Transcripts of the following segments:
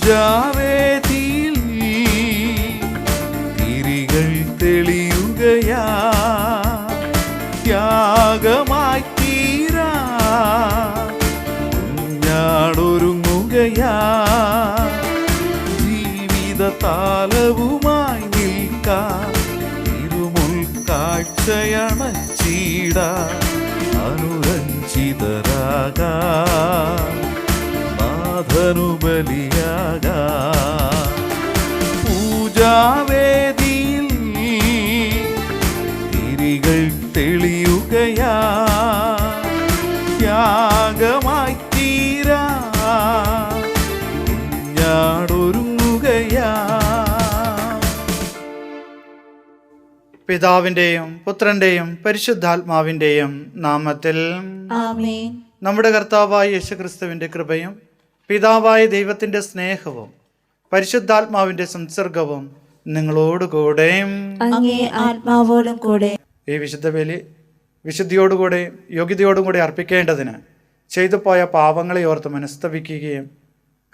പൂജാവേദിയിൽ തിരികൾ തെളിയുകയാ, ത്യാഗമായി തീരാ കുഞ്ഞാടൊരുങ്ങുകയാ, ജീവിത താലവുമായി നിൽക്കാൻ തിരുമുൽ കാഴ്ചയണച്ചീട അനുരഞ്ജിതരാകാ നാഥനുബലിയാകാ. പൂജാവേദിയിൽ തിരികൾ തെളിയുകയാ, ത്യാഗമായി തീരാ കുഞ്ഞാടൊരുങ്ങുകയാ. പിതാവിന്റെയും പുത്രന്റെയും പരിശുദ്ധാത്മാവിന്റെയും നാമത്തിൽ ആമേൻ. നമ്മുടെ കർത്താവായ യേശുക്രിസ്തുവിന്റെ കൃപയും പിതാവായ ദൈവത്തിന്റെ സ്നേഹവും പരിശുദ്ധാത്മാവിന്റെ സംസർഗവും നിങ്ങളോടുകൂടെ അങ്ങേ ആത്മാവോടും കൂടെ. ഈ വിശുദ്ധ ബലി വിശുദ്ധിയോടുകൂടെ യോഗ്യതയോടും കൂടി അർപ്പിക്കേണ്ടതിന് ചെയ്തു പോയ പാപങ്ങളെ ഓർത്ത് മനസ്തപിക്കുകയും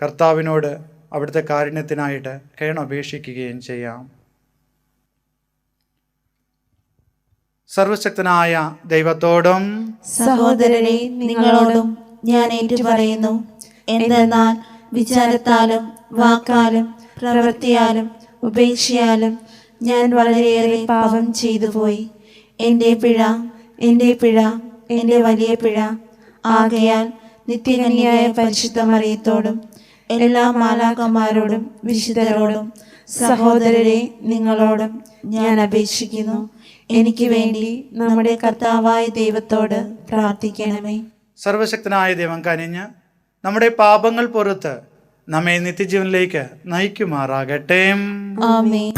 കർത്താവിനോട് അവിടുത്തെ കാരുണ്യത്തിനായിട്ട് കേണപേക്ഷിക്കുകയും ചെയ്യാം. സർവശക്തനായ ദൈവത്തോടും സഹോദരരെ നിങ്ങളോടും ഞാൻ ഏറ്റുപറയുന്നു. എന്തെന്നാൽ വിചാരത്താലും വാക്കാലും പ്രവൃത്തിയാലും ഉപേക്ഷയാലും ഞാൻ വളരെയേറെ പാപം ചെയ്തു പോയി. എൻ്റെ പിഴ, എൻ്റെ പിഴ, എൻ്റെ വലിയ പിഴ. ആകയാൽ നിത്യകന്യായ പരിശുദ്ധ മറിയത്തോടും എല്ലാ മാലാഖമാരോടും വിശുദ്ധരോടും സഹോദരരെ നിങ്ങളോടും ഞാൻ അപേക്ഷിക്കുന്നു, എനിക്ക് വേണ്ടി നമ്മുടെ കർത്താവായ ദൈവത്തോട് പ്രാർത്ഥിക്കണമേ. സർവശക്തനായ ദൈവം കനിഞ്ഞ് നമ്മുടെ പാപങ്ങൾ പുറത്ത് നമ്മെ നിത്യജീവനിലേക്ക് നയിക്കുമാറാകട്ടെ. ആമേൻ.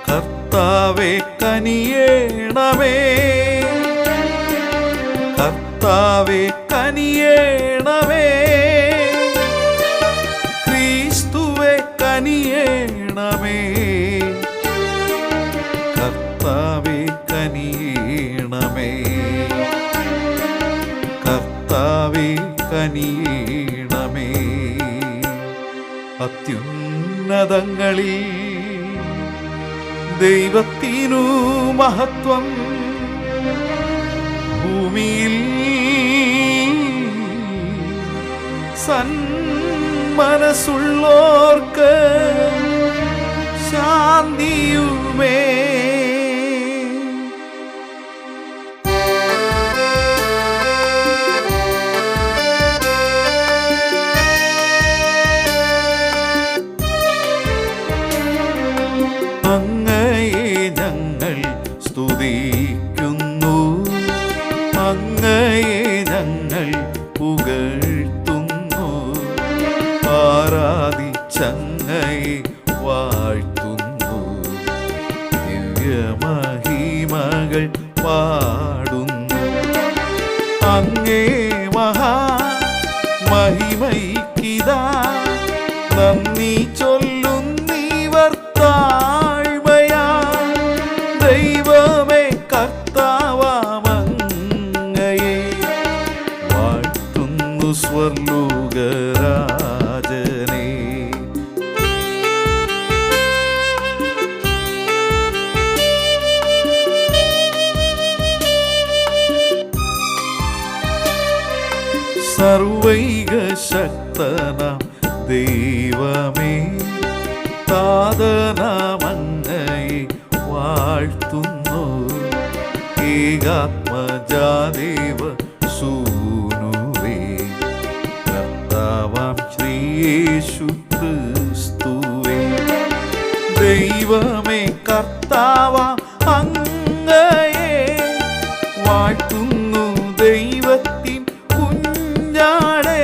കർത്താവേ കനിയേണമേ, കർത്താവേ കനിയേണമേ, ക്രിസ്തുവേ കനിയേണമേ, കർത്താവേ കനിയേണമേ, കർത്താവേ കനിയേണമേ. അത്യുന്നതങ്ങളിൽ ദൈവത്തിനു മഹത്വം, ഭൂമിയിൽ സന്മനസ്സുള്ളോർക്ക് ശാന്തിയുമേ. അങ്ങയെ ഞങ്ങൾ സ്തുതിക്കുന്നു, അങ്ങയെ ഞങ്ങൾ പുകഴ്ത്തുന്നു, ആരാധിച്ചങ്ങയെ വാഴ്ത്തുന്നു, ദിവ്യമഹിമകൾ പാടുന്നു. അങ്ങേ മഹാ മഹിമയ്ക്കിതാ നന്ദി ചൊല്ലുന്നീവർ താഴ്മയാ. ദൈവമേ കർത്താവാമങ്ങയെ വാഴ്ത്തുന്നു സ്വർലോകരാജനേ. സർവൈക ശക്തനാം ദൈവമേ, താതനാമങ്ങയെ വാഴ്ത്തുന്നു, ഏകാത്മജാദേവ സൂനുവേ, കർത്താവാം ശ്രീയേശു ക്രിസ്തുവേ. ദൈവമേ കർത്താവാം അങ്ങയെ വാഴ്ത്തുന്നു, ദൈവത്തിൻ കുഞ്ഞാടേ,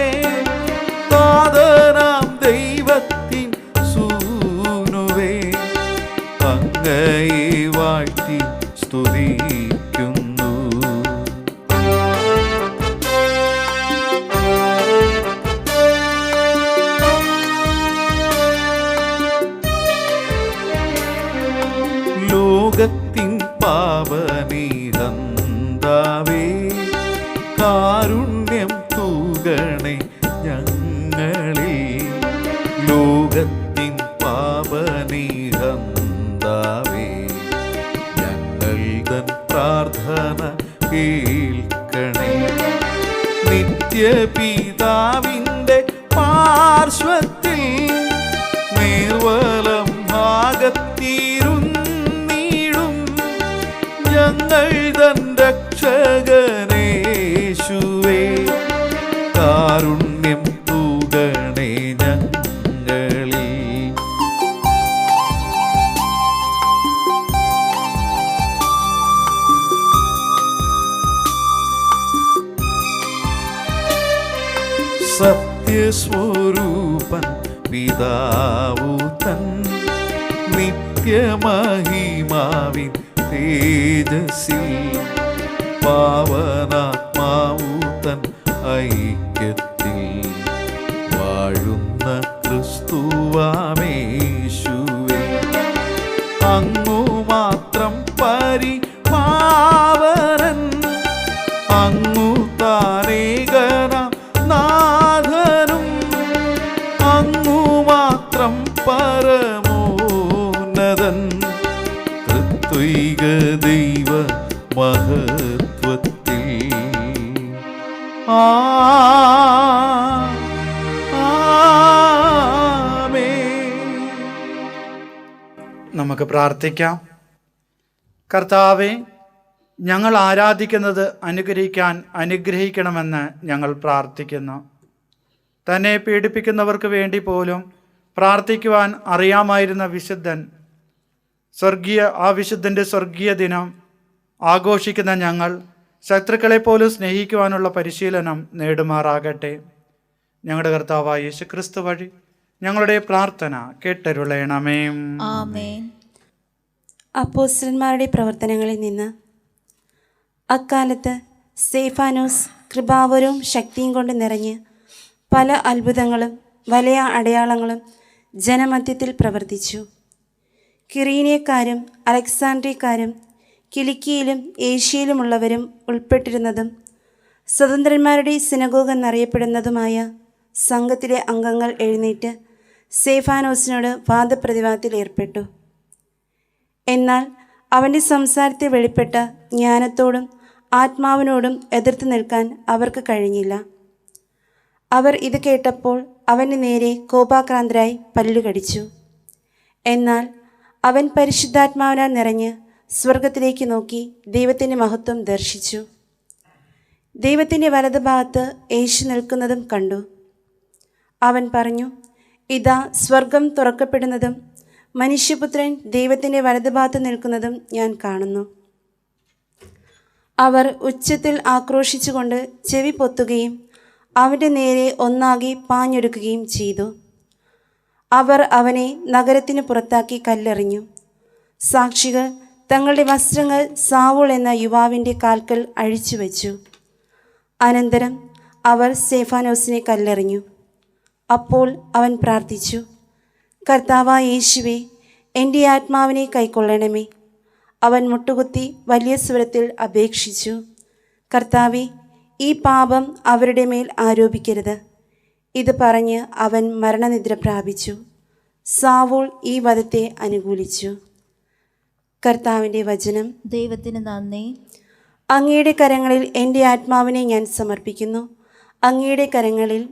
താതനാം ദൈവത്തിൻ സൂനുവേ, അങ്ങയെ വാഴ്ത്തി സ്തുതിക്കുന്നു. പാപനിഹന്താവേ കാരുണ്യം തൂകണേ ഞങ്ങളിൽ. ലോകത്തിൻ പാപനിഹന്താവേ ഞങ്ങൾ തൻ പ്രാർത്ഥന കേൾക്കണേ. നിത്യപിതാവിൻ്റെ പാർശ്വത്തിൽ നേർവലം ഭാഗത്തിരുന്നീടും ഞങ്ങൾ തൻ രക്ഷകനേശുവേ കാരുണ്യം തൂകണേ ഞങ്ങളിൽ. സത്യസ്വരൂപൻ പിതാവു തൻ നിത്യമഹിമാവിൻ തേജസ്സിൽ പാവനാത്മാവു തൻ ഐക്യത്തിൽ വാഴുന്ന ക്രിസ്തുവാമേശുവേ അങ്ങു മാത്രം പരിപാവനൻ. അങ്ങു താനേകന നാഥനും അങ്ങു മാത്രം പരമോന്നതൻ. തൃത്വൈക ദൈവ മഹത്വത്തിൽ ആമേൻ. നമുക്ക് പ്രാർത്ഥിക്കാം. കർത്താവെ, ഞങ്ങൾ ആരാധിക്കുന്നത് അനുഗ്രഹിക്കണമെന്ന് ഞങ്ങൾ പ്രാർത്ഥിക്കുന്നു. തന്നെ പീഡിപ്പിക്കുന്നവർക്ക് വേണ്ടി പോലും പ്രാർത്ഥിക്കുവാൻ അറിയാമായിരുന്ന വിശുദ്ധൻ വിശുദ്ധൻ്റെ സ്വർഗീയ ദിനം ആഘോഷിക്കുന്ന ഞങ്ങൾ ശത്രുക്കളെപ്പോലും സ്നേഹിക്കുവാനുള്ള പരിശീലനം നേടുമാറാകട്ടെ. ഞങ്ങളുടെ കർത്താവായ യേശുക്രിസ്തു വഴി ഞങ്ങളുടെ പ്രാർത്ഥന കേട്ടരുളയണമേ. ആമേൻ. അപ്പോസ്തലന്മാരുടെ പ്രവർത്തനങ്ങളിൽ നിന്ന് അക്കാലത്ത് സ്തേഫാനോസ് കൃപാവരവും ശക്തിയും കൊണ്ട് നിറഞ്ഞ് പല അത്ഭുതങ്ങളും വലിയ അടയാളങ്ങളും ജനമധ്യത്തിൽ പ്രവർത്തിച്ചു. കിറീനിയക്കാരും അലക്സാണ്ട്രിയക്കാരും കിലിക്കിയിലും ഏഷ്യയിലുമുള്ളവരും ഉൾപ്പെട്ടിരുന്നതും സ്വതന്ത്രന്മാരുടെ സിനഗോഗ് എന്നറിയപ്പെടുന്നതുമായ സംഘത്തിലെ അംഗങ്ങൾ എഴുന്നേറ്റ് സ്തേഫാനോസിനോട് വാദപ്രതിവാദത്തിൽ ഏർപ്പെട്ടു. എന്നാൽ അവൻ്റെ സംസാരത്തിൽ വെളിപ്പെട്ട ജ്ഞാനത്തോടും ആത്മാവിനോടും എതിർത്ത് നിൽക്കാൻ അവർക്ക് കഴിഞ്ഞില്ല. അവർ ഇത് കേട്ടപ്പോൾ അവന് നേരെ കോപാക്രാന്തരായി പല്ലുകടിച്ചു. എന്നാൽ അവൻ പരിശുദ്ധാത്മാവിനാൽ നിറഞ്ഞ് സ്വർഗത്തിലേക്ക് നോക്കി ദൈവത്തിൻ്റെ മഹത്വം ദർശിച്ചു. ദൈവത്തിൻ്റെ വലതുഭാഗത്ത് യേശു നിൽക്കുന്നതും കണ്ടു. അവൻ പറഞ്ഞു, ഇതാ സ്വർഗം തുറക്കപ്പെടുന്നതും മനുഷ്യപുത്രൻ ദൈവത്തിൻ്റെ വലതുഭാഗത്ത് നിൽക്കുന്നതും ഞാൻ കാണുന്നു. അവർ ഉച്ചത്തിൽ ആക്രോശിച്ചുകൊണ്ട് ചെവി പൊത്തുകയും അവൻ്റെ നേരെ ഒന്നാകെ പാഞ്ഞൊരുക്കുകയും ചെയ്തു. അവർ അവനെ നഗരത്തിന് പുറത്താക്കി കല്ലെറിഞ്ഞു. സാക്ഷികൾ തങ്ങളുടെ വസ്ത്രങ്ങൾ സാവൂൾ എന്ന യുവാവിൻ്റെ കാൽക്കൽ അഴിച്ചു വച്ചു. അനന്തരം അവർ സ്തേഫാനോസിനെ കല്ലെറിഞ്ഞു. അപ്പോൾ അവൻ പ്രാർത്ഥിച്ചു, കർത്താവായ യേശുവേ, എൻ്റെ ആത്മാവിനെ കൈക്കൊള്ളണമേ. അവൻ മുട്ടുകുത്തി വലിയ സ്വരത്തിൽ അപേക്ഷിച്ചു, കർത്താവേ, ഈ പാപം അവരുടെ മേൽ ആരോപിക്കരുത്. ഇത് പറഞ്ഞ് അവൻ മരണനിദ്ര പ്രാപിച്ചു. സാവൂൾ ഈ വധത്തെ അനുകൂലിച്ചു. കർത്താവിൻ്റെ വചനം. ദൈവത്തിന് നന്ദി. അങ്ങയുടെ കരങ്ങളിൽ എൻ്റെ ആത്മാവിനെ ഞാൻ സമർപ്പിക്കുന്നു. അങ്ങയുടെ കരങ്ങളിൽ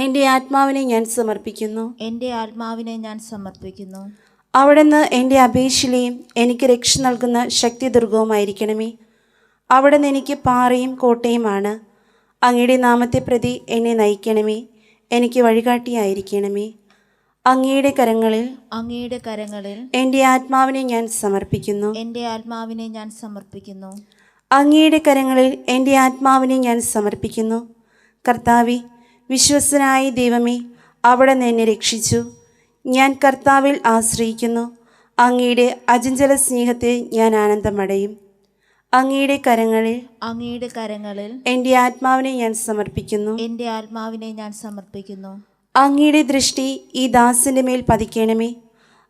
എൻ്റെ ആത്മാവിനെ ഞാൻ സമർപ്പിക്കുന്നു. എൻ്റെ ആത്മാവിനെ ഞാൻ സമർപ്പിക്കുന്നു. അവിടുന്ന് എൻ്റെ അപേക്ഷയിലെയും എനിക്ക് രക്ഷ നൽകുന്ന ശക്തിദുർഗവുമായിരിക്കണമേ. അവിടുന്ന് എനിക്ക് പാറയും കോട്ടയുമാണ്. അങ്ങയുടെ നാമത്തെ പ്രതി എന്നെ നയിക്കണമേ. എനിക്ക് വഴികാട്ടിയായിരിക്കണമേ. അങ്ങയുടെ കരങ്ങളിൽ എൻ്റെ ആത്മാവിനെ ഞാൻ സമർപ്പിക്കുന്നു. അങ്ങയുടെ കരങ്ങളിൽ എൻ്റെ ആത്മാവിനെ ഞാൻ സമർപ്പിക്കുന്നു. കർത്താവേ, വിശ്വസ്തനായ ദൈവമേ, അവിടുന്ന് എന്നെ രക്ഷിച്ചു. ഞാൻ കർത്താവിൽ ആശ്രയിക്കുന്നു. അങ്ങയുടെ അചഞ്ചല സ്നേഹത്തെ ഞാൻ ആനന്ദമടയും. അങ്ങയുടെ കരങ്ങളിൽ എൻ്റെ ആത്മാവിനെ ഞാൻ സമർപ്പിക്കുന്നു. അങ്ങയുടെ ദൃഷ്ടി ഈ ദാസന്റെ മേൽ പതിക്കണമേ.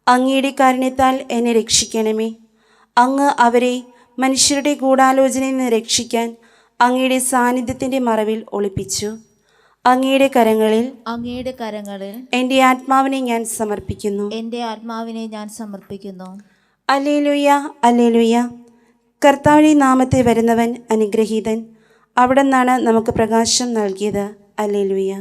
അങ്ങയുടെ കാരുണ്യത്താൽ എന്നെ രക്ഷിക്കണമേ. അങ്ങ് അവരെ മനുഷ്യരുടെ ഗൂഢാലോചനയിൽ നിന്ന് രക്ഷിക്കാൻ അങ്ങയുടെ സാന്നിധ്യത്തിൻ്റെ മറവിൽ ഒളിപ്പിച്ചു. അങ്ങയുടെ കരങ്ങളിൽ എൻ്റെ ആത്മാവിനെ ഞാൻ സമർപ്പിക്കുന്നു. Alleluia, alleluia. കർത്താവിന്റെ നാമത്തിൽ വരുന്നവൻ അനുഗ്രഹീതൻ. അവിടെ നിന്നാണ് നമുക്ക് പ്രകാശം നൽകിയത്. അല്ലേലൂയ.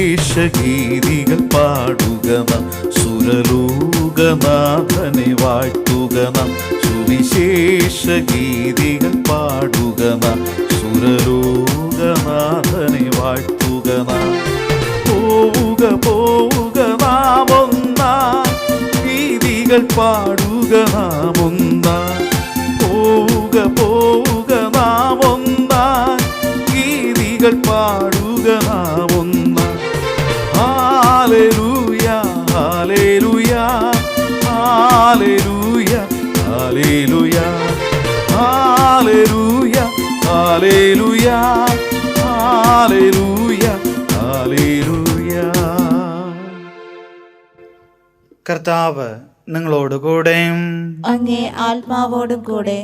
സുവിശേഷഗീതികൾ പാടുക നാം, സുരലോകനാഥനെ വാഴ്ത്തുക നാം. സുവിശേഷഗീതികൾ പാടുക നാം, സുരലോകനാഥനെ വാഴ്ത്തുക നാം. പോവുക പോവുക നാം ഒന്നാം, ഗീതികൾ പാടുക നാം ഒന്നാം. പോവുക പോവുക നാം ഒന്നാം, ഗീതികൾ പാടുക നാം ഒന്നാം. Hallelujah, hallelujah, hallelujah, hallelujah, hallelujah, hallelujah, hallelujah, hallelujah. കർത്താവ് നിങ്ങളോടുകൂടെയും അങ്ങേ ആത്മാവോടും കൂടെ.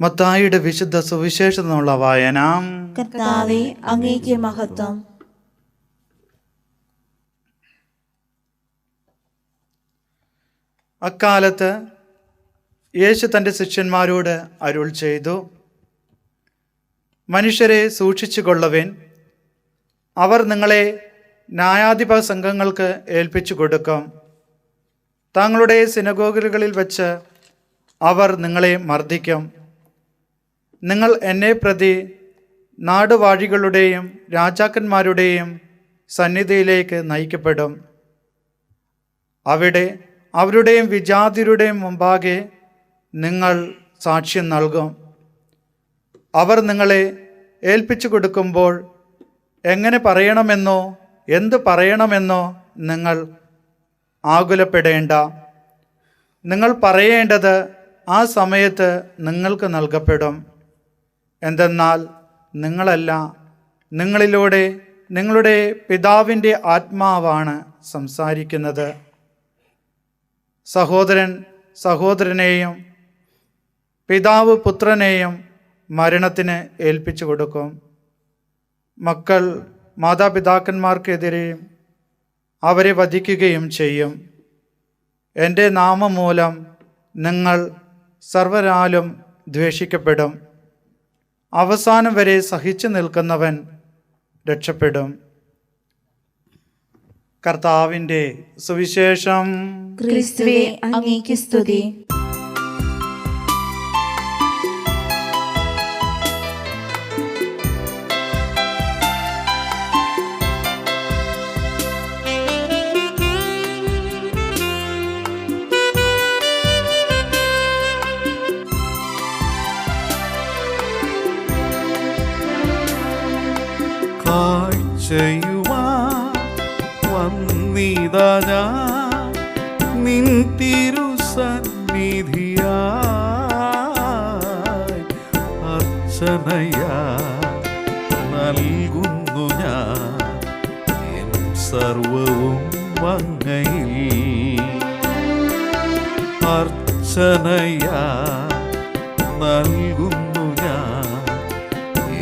മത്തായിയുടെ വിശുദ്ധ സുവിശേഷത്തിനുള്ള വായന. കർത്താവേ, അങ്ങേക്ക് മഹത്വം. അക്കാലത്ത് യേശു തൻ്റെ ശിഷ്യന്മാരോട് അരുൾ ചെയ്തു, മനുഷ്യരെ സൂക്ഷിച്ചു കൊള്ളുവിൻ. അവർ നിങ്ങളെ ന്യായാധിപ സംഘങ്ങൾക്ക് ഏൽപ്പിച്ചു കൊടുക്കും. തങ്ങളുടെ സിനഗോഗുകളിൽ വച്ച് അവർ നിങ്ങളെ മർദ്ദിക്കും. നിങ്ങൾ എന്നെ പ്രതി നാടുവാഴികളുടെയും രാജാക്കന്മാരുടെയും സന്നിധിയിലേക്ക് നയിക്കപ്പെടും. അവിടെ അവരുടെയും വിജാതിയുടെയും മുമ്പാകെ നിങ്ങൾ സാക്ഷ്യം നൽകും. അവർ നിങ്ങളെ ഏൽപ്പിച്ചു കൊടുക്കുമ്പോൾ എങ്ങനെ പറയണമെന്നോ എന്ത് പറയണമെന്നോ നിങ്ങൾ ആകുലപ്പെടേണ്ട. നിങ്ങൾ പറയേണ്ടത് ആ സമയത്ത് നിങ്ങൾക്ക് നൽകപ്പെടും. എന്തെന്നാൽ നിങ്ങളല്ല, നിങ്ങളിലൂടെ നിങ്ങളുടെ പിതാവിൻ്റെ ആത്മാവാണ് സംസാരിക്കുന്നത്. സഹോദരൻ സഹോദരനെയും പിതാവ് പുത്രനെയും മരണത്തിന് ഏൽപ്പിച്ചു കൊടുക്കും. മക്കൾ മാതാപിതാക്കന്മാർക്കെതിരെയും അവരെ വധിക്കുകയും ചെയ്യും. എൻ്റെ നാമം മൂലം നിങ്ങൾ സർവരാലും ദ്വേഷിക്കപ്പെടും. അവസാനം വരെ സഹിച്ചു നിൽക്കുന്നവൻ രക്ഷപ്പെടും. കർത്താവിൻ്റെ സുവിശേഷം. ക്രിസ്തുവേ, അങ്ങേക്ക് സ്തുതി. കാഴ്ചയുമാ വന്നിതാ ഞാൻ നിൻ തിരുസന്നിധിയായി. അർച്ചനയാ നൽകുന്നു ഞാൻ എൻ സർവവും അങ്ങയിൽ. അർച്ചനയാ നൽകുന്നു ഞാൻ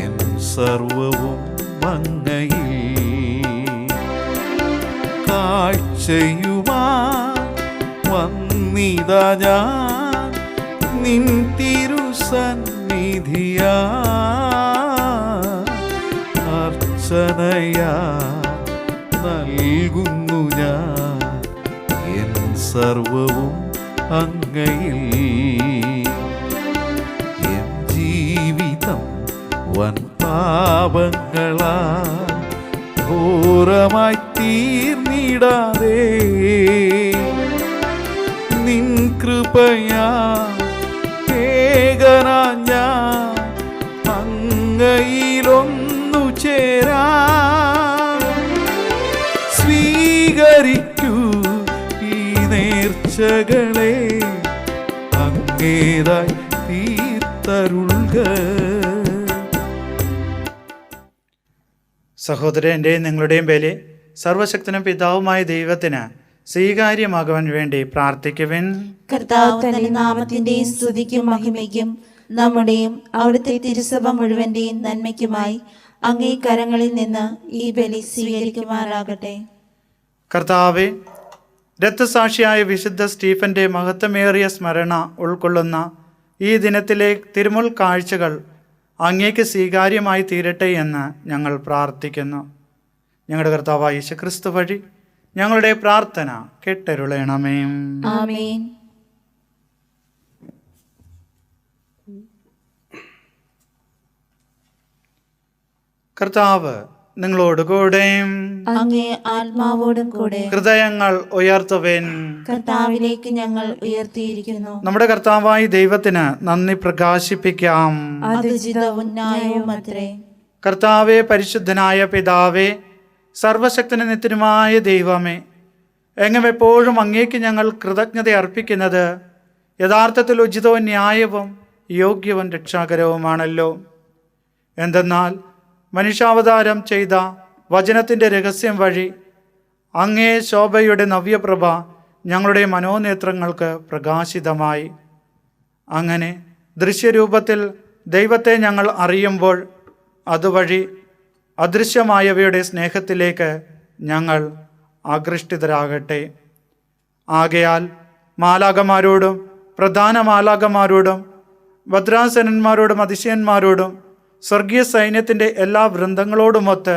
എൻ സർവവും അങ്ങയിൽ. കാഴ്ചയുമാ വന്നിതാ ഞാൻ നിൻ തിരുസന്നിധിയാ. അർച്ചനയാ നൽകുന്നു ഞാൻ എൻ സർവവും അങ്ങയിൽ. എൻ ജീവിതം വൻ പാപങ്ങളാ ഘോരമായി തീർന്നിടാതെ നിൻ കൃപയാ ഏകനാ ഞാൻ അങ്ങയിലൊന്നു ചേരാ. സ്വീകരിക്കൂ ഈ നേർച്ചകളെ അങ്ങേതായി തീർത്ത കാത്തരുൾക. സഹോദരൻ്റെയും നിങ്ങളുടെയും ബലി സർവശക്തനും പിതാവുമായ ദൈവത്തിന് സ്വീകാര്യമാകുവാൻ വേണ്ടി പ്രാർത്ഥിക്കുവിൻ. കർത്താവ് തന്റെ നാമത്തിന്റെ സ്തുതിക്കും മഹിമയ്ക്കും നമ്മുടെയും അവിടുത്തെ തിരുസഭ മുഴുവന്റെയും നന്മയ്ക്കുമായി അങ്ങേ കരങ്ങളിൽ നിന്ന് ഈ ബലി സ്വീകരിക്കുമാറാകട്ടെ. കർത്താവെ, രക്തസാക്ഷിയായ വിശുദ്ധ സ്റ്റീഫന്റെ മഹത്വമേറിയ സ്മരണ ഉൾക്കൊള്ളുന്ന ഈ ദിനത്തിലെ തിരുമുൽ കാഴ്ചകൾ അങ്ങേക്ക് സ്വീകാര്യമായി തീരട്ടെ എന്ന് ഞങ്ങൾ പ്രാർത്ഥിക്കുന്നു. ഞങ്ങളുടെ കർത്താവായ യേശുക്രിസ്തു വഴി ഞങ്ങളുടെ പ്രാർത്ഥന കേട്ടരുളണമേ. ആമേൻ. കർത്താവ് നിങ്ങളോടുകൂടെ, അങ്ങേ ആത്മാവോടും കൂടെ. ഹൃദയങ്ങൾ ഉയർത്തുവിൻ. കർത്താവിലേക്ക് ഞങ്ങൾ ഉയർത്തിയിരിക്കുന്നു. നമ്മുടെ കർത്താവായ ദൈവത്തിന് നന്ദി പ്രകാശിപ്പിക്കാം. അത് ഉചിതവും ന്യായവും അത്രേ. കർത്താവെ, പരിശുദ്ധനായ പിതാവേ, സർവശക്തനും നിത്യനുമായ ദൈവമേ, എങ്ങും എപ്പോഴും അങ്ങേക്ക് ഞങ്ങൾ കൃതജ്ഞത അർപ്പിക്കുന്നത് യഥാർത്ഥത്തിൽ ഉചിതവും ന്യായവും യോഗ്യവും രക്ഷാകരവുമാണല്ലോ. എന്തെന്നാൽ മനുഷ്യാവതാരം ചെയ്ത വചനത്തിൻ്റെ രഹസ്യം വഴി അങ്ങേ ശോഭയുടെ നവ്യപ്രഭ ഞങ്ങളുടെ മനോനേത്രങ്ങൾക്ക് പ്രകാശിതമായി. അങ്ങനെ ദൃശ്യരൂപത്തിൽ ദൈവത്തെ ഞങ്ങൾ അറിയുമ്പോൾ അതുവഴി അദൃശ്യമായവയുടെ സ്നേഹത്തിലേക്ക് ഞങ്ങൾ ആകൃഷ്ടിതരാകട്ടെ. ആകയാൽ മാലാഖമാരോടും പ്രധാന മാലാഖമാരോടും ഭദ്രാസനന്മാരോടും അതിശയന്മാരോടും സ്വർഗീയ സൈന്യത്തിൻ്റെ എല്ലാ വൃന്ദങ്ങളോടുമൊത്ത്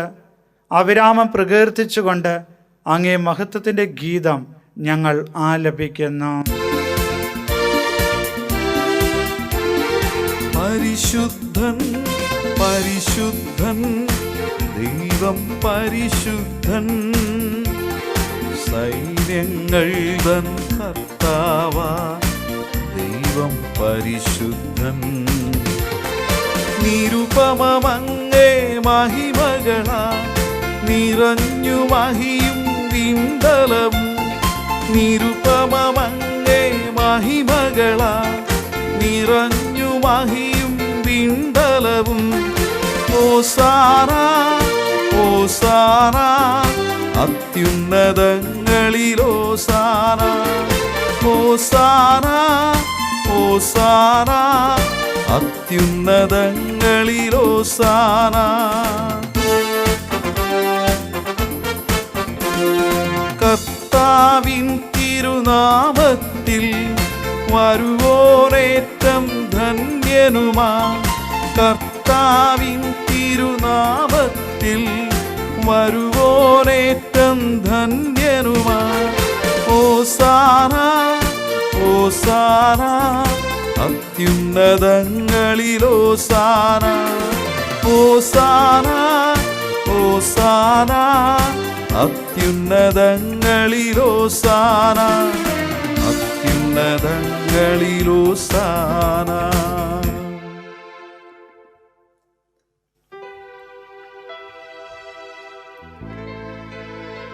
അവിരാമം പ്രകീർത്തിച്ചുകൊണ്ട് അങ്ങേ മഹത്വത്തിൻ്റെ ഗീതം ഞങ്ങൾ ആലപിക്കുന്നു. പരിശുദ്ധൻ പരിശുദ്ധൻ ദൈവം പരിശുദ്ധൻ, സൈന്യങ്ങൾ തൻ കർത്താവാ ദൈവം പരിശുദ്ധൻ. നിരുപമമങ്ങേ മഹിമകളാ നിറഞ്ഞു മഹിയും വിണ്ടലവും. നിരുപമമങ്ങേ മഹിമകളാ നിറഞ്ഞു മഹിയും വിണ്ടലവും. ഓസാന ഓസാന അത്യുന്നതങ്ങളിലോസാന. ഓസാന ഓസാന അത്യുന്നതങ്ങളിലോസാന. കർത്താവിൻ തിരുനാമത്തിൽ വരുവോനേറ്റം ധന്യനുമാ. കർത്താവിൻ തിരുനാമത്തിൽ വരുവോനേറ്റം ധന്യനുമാ. ഓസാന ഓസാന അത്യുന്നതങ്ങളിലോസാന. ഓസാന ഓസാന അത്യുന്നതങ്ങളിലോസാന. അത്യുന്നതങ്ങളിലോസാന.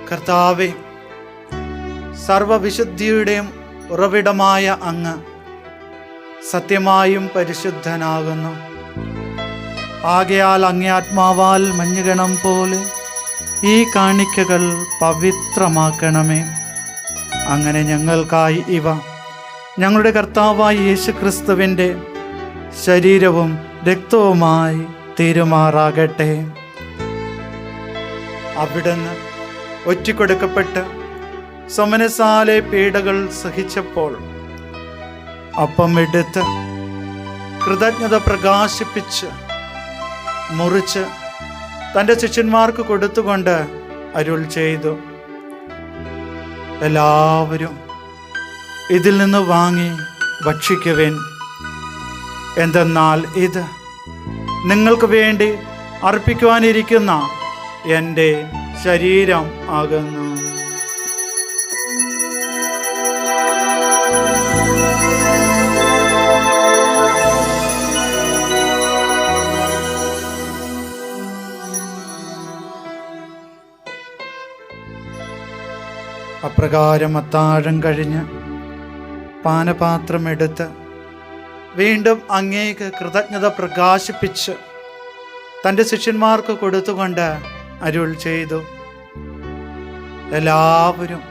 കർത്താവേ, സർവവിശുദ്ധിയുടെയും ഉറവിടമായ അങ്ങ് സത്യമായും പരിശുദ്ധനാകുന്നു. ആകയാൽ അങ്ങേ ആത്മാവാൽ മഞ്ഞുകണം പോലെ ഈ കാണിക്കകൾ പവിത്രമാക്കണമേ. അങ്ങനെ ഞങ്ങൾക്കായി ഇവ ഞങ്ങളുടെ കർത്താവായ യേശുക്രിസ്തുവിൻ്റെ ശരീരവും രക്തവുമായി തീരുമാറാകട്ടെ. അവിടുന്ന് ഒറ്റിക്കൊടുക്കപ്പെട്ട് സമനസാലെ പീഡകൾ സഹിച്ചപ്പോൾ അപ്പം എടുത്ത് കൃതജ്ഞത പ്രകാശിപ്പിച്ച് മുറിച്ച് തൻ്റെ ശിഷ്യന്മാർക്ക് കൊടുത്തുകൊണ്ട് അരുൾ ചെയ്തു, എല്ലാവരും ഇതിൽ നിന്ന് വാങ്ങി ഭക്ഷിക്കുവിൻ. എന്തെന്നാൽ ഇത് നിങ്ങൾക്ക് വേണ്ടി അർപ്പിക്കുവാനിരിക്കുന്ന എൻ്റെ ശരീരം ആകുന്നു. അപ്രകാരം അത്താഴം കഴിഞ്ഞ് പാനപാത്രമെടുത്ത് വീണ്ടും അങ്ങേക്ക് കൃതജ്ഞത പ്രകാശിപ്പിച്ച് തൻ്റെ ശിഷ്യന്മാർക്ക് കൊടുത്തുകൊണ്ട് അരുൾ ചെയ്തു, എല്ലാവരും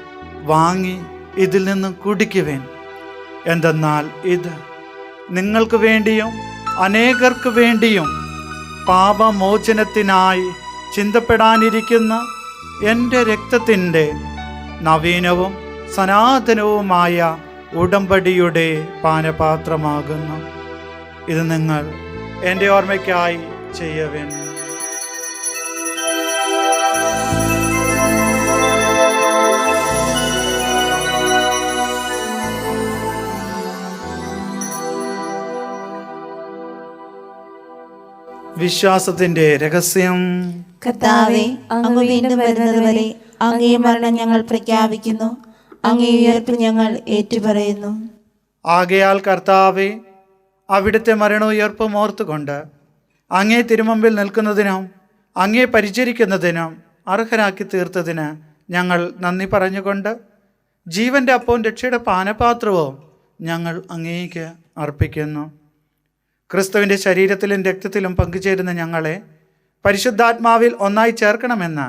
വാങ്ങി ഇതിൽ നിന്നും കുടിക്കുവേൻ. എന്തെന്നാൽ ഇത് നിങ്ങൾക്ക് വേണ്ടിയും അനേകർക്ക് വേണ്ടിയും പാപമോചനത്തിനായി ചിന്തപ്പെടാനിരിക്കുന്ന എൻ്റെ രക്തത്തിൻ്റെ നവീനവും സനാതനവുമായ ഉടമ്പടിയുടെ പാനപാത്രമാകുന്നു. ഇത് നിങ്ങൾ എൻ്റെ ഓർമ്മയ്ക്കായി ചെയ്യവേൻ. വിശ്വാസത്തിന്റെ രഹസ്യം. കർത്താവേ, അങ്ങ് വീണ്ടും വരുന്നതുവരെ അങ്ങേ മരണം ഞങ്ങൾ പ്രഖ്യാപിക്കുന്നു, അങ്ങേ ഉയർപ്പ് ഞങ്ങൾ ഏറ്റുപറയുന്നു. ആകയാൽ കർത്താവേ, അവിടുത്തെ മരണോയർപ്പും ഓർത്തുകൊണ്ട് അങ്ങേ തിരുമുമ്പിൽ നിൽക്കുന്നതിനും അങ്ങേ പരിചരിക്കുന്നതിനും അർഹരാക്കി തീർത്തതിന് ഞങ്ങൾ നന്ദി പറഞ്ഞുകൊണ്ട് ജീവന്റെ അപ്പവും രക്ഷയുടെ പാനപാത്രവും ഞങ്ങൾ അങ്ങേക്ക് അർപ്പിക്കുന്നു. ക്രിസ്തുവിൻ്റെ ശരീരത്തിലും രക്തത്തിലും പങ്കുചേരുന്ന ഞങ്ങളെ പരിശുദ്ധാത്മാവിൽ ഒന്നായി ചേർക്കണമെന്ന്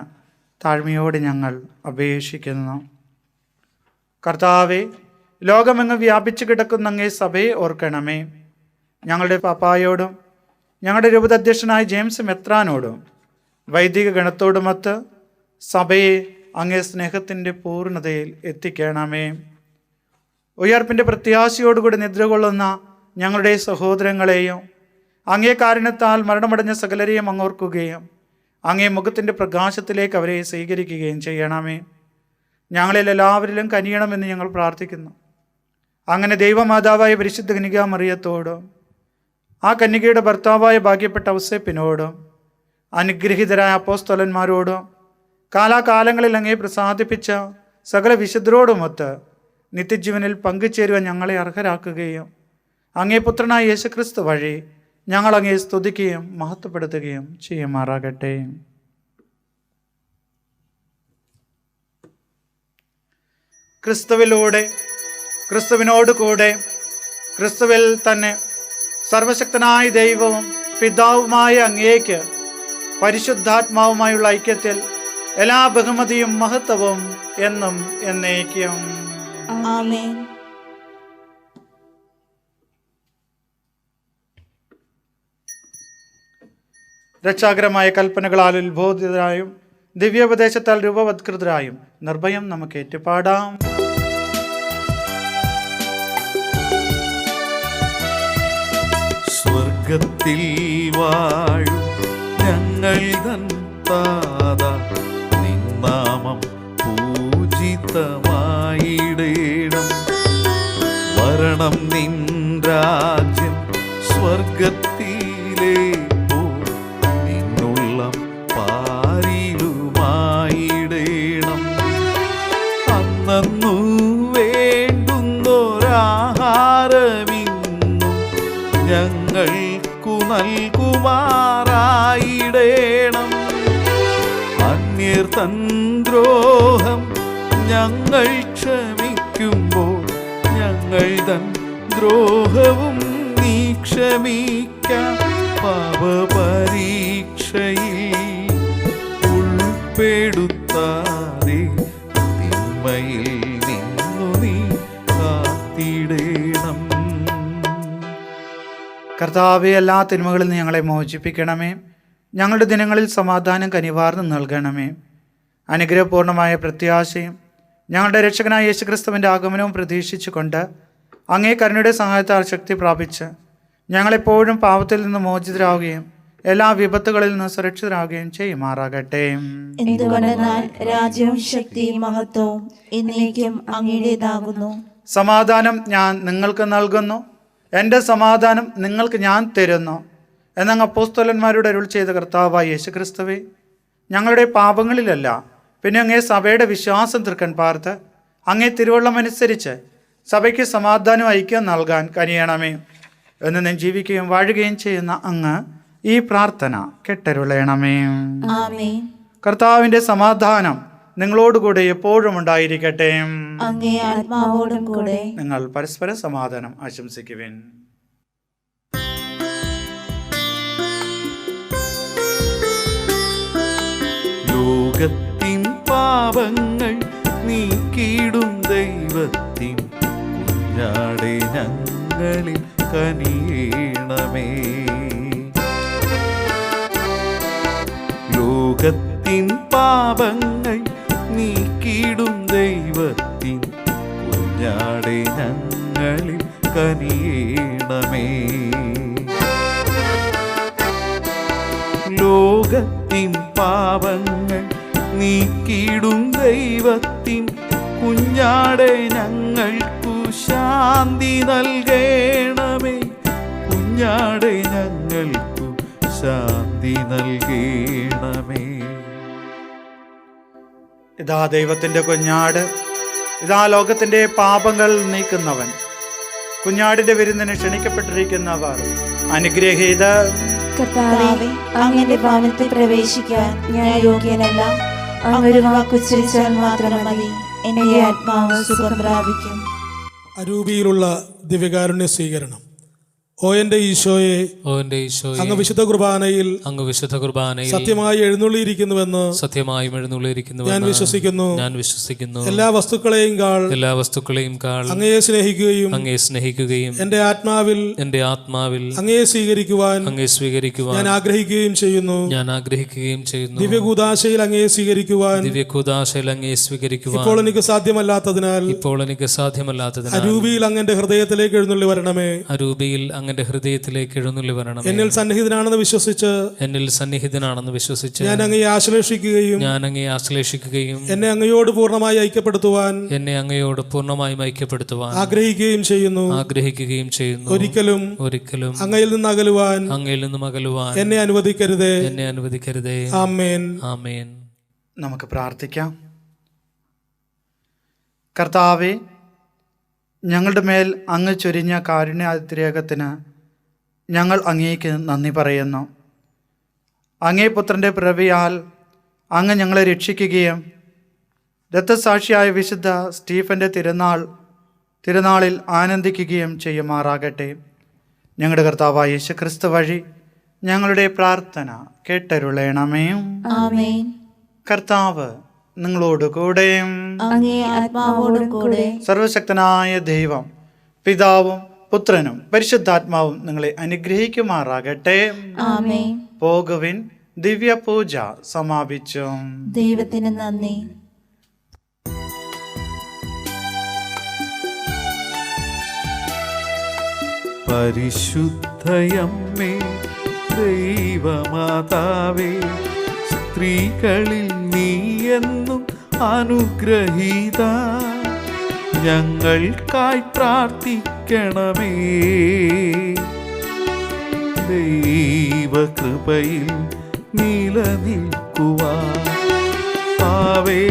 താഴ്മയോടെ ഞങ്ങൾ അപേക്ഷിക്കുന്നു. കർത്താവെ, ലോകമെങ്ങും വ്യാപിച്ചു കിടക്കുന്ന അങ്ങേ സഭയെ ഓർക്കണമേ. ഞങ്ങളുടെ പാപ്പായോടും ഞങ്ങളുടെ രൂപതാധ്യക്ഷനായ ജെയിംസ് മെത്രാനോടും വൈദിക ഗണത്തോടുമൊത്ത് സഭയെ അങ്ങേ സ്നേഹത്തിൻ്റെ പൂർണ്ണതയിൽ എത്തിക്കണമേ. ഉയർപ്പിൻ്റെ പ്രത്യാശയോടുകൂടി നിദ്ര കൊള്ളുന്ന ഞങ്ങളുടെ സഹോദരങ്ങളെയും അങ്ങേ കാരുണ്യത്താൽ മരണമടഞ്ഞ സകലരെയും അങ്ങോർക്കുകയും അങ്ങേ മുഖത്തിൻ്റെ പ്രകാശത്തിലേക്ക് അവരെ സ്വീകരിക്കുകയും ചെയ്യണമേ. ഞങ്ങളിൽ എല്ലാവരിലും കനിയണമെന്ന് ഞങ്ങൾ പ്രാർത്ഥിക്കുന്നു. അങ്ങനെ ദൈവമാതാവായ പരിശുദ്ധ കന്യകാ മറിയത്തോടും ആ കന്യകയുടെ ഭർത്താവായ ഭാഗ്യപ്പെട്ട ഔസേപ്പിനോടും അനുഗ്രഹീതരായ അപ്പോസ്തലന്മാരോടും കാലാകാലങ്ങളിൽ അങ്ങേ പ്രസാദിപ്പിച്ച സകല വിശുദ്ധരോടുമൊത്ത് നിത്യജീവനിൽ പങ്കുചേരുവാൻ ഞങ്ങളെ അർഹരാക്കുകയും അങ്ങേ പുത്രനായ യേശുക്രിസ്തു വഴി ഞങ്ങൾ അങ്ങേ സ്തുതിക്കുകയും മഹത്വപ്പെടുത്തുകയും ചെയ്യുമാറാകട്ടെ. ക്രിസ്തുവിലൂടെ, ക്രിസ്തുവിനോട് കൂടെ, ക്രിസ്തുവിൽ തന്നെ സർവശക്തനായ ദൈവവും പിതാവുമായ അങ്ങേക്ക് പരിശുദ്ധാത്മാവുമായുള്ള ഐക്യത്തിൽ എല്ലാ ബഹുമതിയും മഹത്വവും എന്നും എന്നേക്കും. ആമേൻ. രക്ഷാകരമായ കൽപ്പനകളാൽ ഉത്ബോധിതരായും ദിവ്യോപദേശത്താൽ രൂപവത്കൃതരായും നിർഭയം നമുക്ക് ഏറ്റുപാടാം. സ്വർഗത്തിൽ വാഴും ഞങ്ങൾ തൻ താത, നിൻ നാമം പൂജിതമായിടേണം. വരണം നിൻ രാജ്യം സ്വർഗത്തിലെ അന്നു വേണ്ടുന്നൊരാഹാരമിന്നും ഞങ്ങൾക്കു നൽകുമാറായിടേണം. അന്യർ തൻ ദ്രോഹം ഞങ്ങൾ ക്ഷമിക്കുമ്പോൾ ഞങ്ങൾ തൻ ദ്രോഹവും നീ ക്ഷമിക്കാം. പാപപരീക്ഷയിൽ ഉൾപ്പെടുത്താതെ തിന്മയിൽ നിന്നു നീ കാത്തിടേണം. കർത്താവെ, എല്ലാ തിന്മകളിൽ നിന്ന് ഞങ്ങളെ മോചിപ്പിക്കണമേ. ഞങ്ങളുടെ ദിനങ്ങളിൽ സമാധാനം കനിവാർന്ന് നൽകണമേ. അനുഗ്രഹപൂർണമായ പ്രത്യാശയും ഞങ്ങളുടെ രക്ഷകനായ യേശുക്രിസ്തുവിൻ്റെ ആഗമനവും പ്രതീക്ഷിച്ചുകൊണ്ട് അങ്ങേ കരുണയുടെ സഹായത്താൽ ശക്തി പ്രാപിച്ച് ഞങ്ങളെപ്പോഴും പാപത്തിൽ നിന്ന് മോചിതരാകുകയും എല്ലാ വിപത്തുകളിൽ നിന്ന് സുരക്ഷിതരാകുകയും ചെയ്യുമാറാകട്ടെ. എന്തുകൊണ്ടെന്നാൽ രാജ്യവും ശക്തിയും മഹത്വവും എന്നേക്കും അങ്ങയുടേതാകുന്നു. സമാധാനം ഞാൻ നിങ്ങൾക്ക് നൽകുന്നു, എൻ്റെ സമാധാനം നിങ്ങൾക്ക് ഞാൻ തരുന്നു എന്നങ്ങ് അപ്പോസ്തലന്മാരുടെ അരുൾ ചെയ്ത കർത്താവായ യേശുക്രിസ്തുവേ, ഞങ്ങളുടെ പാപങ്ങളിലല്ല പിന്നെ അങ്ങേ സഭയുടെ വിശ്വാസം തൃക്കൺ പാർത്ത് അങ്ങേ തിരുവള്ളമനുസരിച്ച് സഭയ്ക്ക് സമാധാനം ഐക്യം നൽകാൻ കനിയണമേ. എന്ന് ഞാൻ ജീവിക്കുകയും വാഴുകയും ചെയ്യുന്ന അങ്ങ് ഈ പ്രാർത്ഥന കെട്ടരുളയണമേ. ആമേൻ. കർത്താവിൻ്റെ സമാധാനം നിങ്ങളോടുകൂടെ എപ്പോഴും ഉണ്ടായിരിക്കട്ടെ. അങ്ങേ ആത്മാവോടും കൂടെ. നിങ്ങൾ പരസ്പര സമാധാനം ആശംസിക്കുവിൻ. ലോകത്തിൻ പാപങ്ങൾ നീക്കിയിടും ദൈവത്തിൻ കുഞ്ഞാടെ ഞങ്ങളിൽ കനിയേണമേ. ലോകത്തിൻ പാപങ്ങൾ നീക്കിയിടും ദൈവത്തിൻ കുഞ്ഞാടെ ഞങ്ങളിൽ കനിയേണമേ. ലോകത്തിൻ പാപങ്ങൾ നീക്കിയിടും ദൈവത്തിൻ കുഞ്ഞാടെ ഞങ്ങൾക്കു ശാന്തി നൽകേണമേ. കുഞ്ഞാടെ ഞങ്ങൾക്കു ശാന്തി നൽകേണമേ. ഇതാ ദൈവത്തിൻ്റെ കുഞ്ഞാട്, ഇതാ ലോകത്തിൻ്റെ പാപങ്ങൾ നീക്കുന്നവൻ. കുഞ്ഞാടിൻ്റെ വിരുന്നിന് ക്ഷണിക്കപ്പെട്ടിരിക്കുന്നവർ അനുഗ്രഹീതർ. കർത്താവേ, അങ്ങയുടെ ഭവനത്തിൽ പ്രവേശിക്കാൻ ഞാൻ യോഗ്യനല്ല. അങ്ങൊരു വാക്കുച്ചരിച്ചാൽ മാത്രം മതി, എന്റെ ആത്മാവ് സുഖം പ്രാപിക്കും. അരൂപിയിലുള്ള ദിവ്യകാരുണ്യ സ്വീകരണം. ഓ എന്റെ ഈശോയെ, അങ്ങ് വിശുദ്ധ കുർബാനയിൽ സത്യമായി എഴുന്നള്ളിയിരിക്കുന്നുവെന്ന് ഞാൻ വിശ്വസിക്കുന്നു. എല്ലാ വസ്തുക്കളെയും കാൾ അങ്ങയെ സ്നേഹിക്കുകയും എന്റെ ആത്മാവിൽ അങ്ങയെ സ്വീകരിക്കുവാൻ ഞാൻ ആഗ്രഹിക്കുകയും ചെയ്യുന്നു. ദിവ്യകൂദാശയിൽ അങ്ങയെ സ്വീകരിക്കുവാൻ ഇപ്പോൾ എനിക്ക് സാധ്യമല്ലാത്തതിനാൽ അരൂപിയിൽ അങ്ങന്റെ ഹൃദയത്തിലേക്ക് എഴുന്നള്ളി വരണമേ. അങ്ങന്റെ ഹൃദയത്തിലേക്ക് എഴുന്നള്ളി വരണം. എന്നിൽ സന്നിഹിതനാണെന്ന് വിശ്വസിച്ച് ഞാൻ അങ്ങയെ ആശ്ലേഷിക്കുകയും എന്നെ അങ്ങയോട് പൂർണ്ണമായി ഐക്യപ്പെടുത്തുവാൻ ആഗ്രഹിക്കുകയും ചെയ്യുന്നു. ഒരിക്കലും അങ്ങയിൽ നിന്ന് അകലുവാൻ എന്നെ അനുവദിക്കരുതേ. ആമേൻ. നമുക്ക് പ്രാർത്ഥിക്കാം. കർത്താവേ, ഞങ്ങളുടെ മേൽ അങ്ങ് ചൊരിഞ്ഞ കാരുണ്യാതിരേകത്തിന് ഞങ്ങൾ അങ്ങേക്ക് നന്ദി പറയുന്നു. അങ്ങേ പുത്രൻ്റെ പിറവിയാൽ അങ്ങ് ഞങ്ങളെ രക്ഷിക്കുകയും രക്തസാക്ഷിയായ വിശുദ്ധ സ്റ്റീഫൻ്റെ തിരുനാളിൽ ആനന്ദിക്കുകയും ചെയ്യുമാറാകട്ടെ. ഞങ്ങളുടെ കർത്താവായ യേശുക്രിസ്തു വഴി ഞങ്ങളുടെ പ്രാർത്ഥന കേട്ടരുളേണമേ. ആമേൻ. കർത്താവ് നിങ്ങളോട് കൂടെയും അങ്ങേ ആത്മാവോടും കൂടെ. സർവശക്തനായ ദൈവം പിതാവും പുത്രനും പരിശുദ്ധാത്മാവും നിങ്ങളെ അനുഗ്രഹിക്കുമാറാകട്ടെ. ആമേൻ. പോകുവിൻ, ദിവ്യപൂജ സമാപിച്ചു. ദൈവത്തിന് നന്ദി. പരിശുദ്ധയമ്മേ ദൈവമാതാവേ, സ്ത്രീകളിൽ നീയെന്നും അനുഗ്രഹീത. ഞങ്ങൾക്കായി പ്രാർത്ഥിക്കണമേ. ദൈവകൃപയിൽ നിലനിൽക്കുവാൻ ആവേ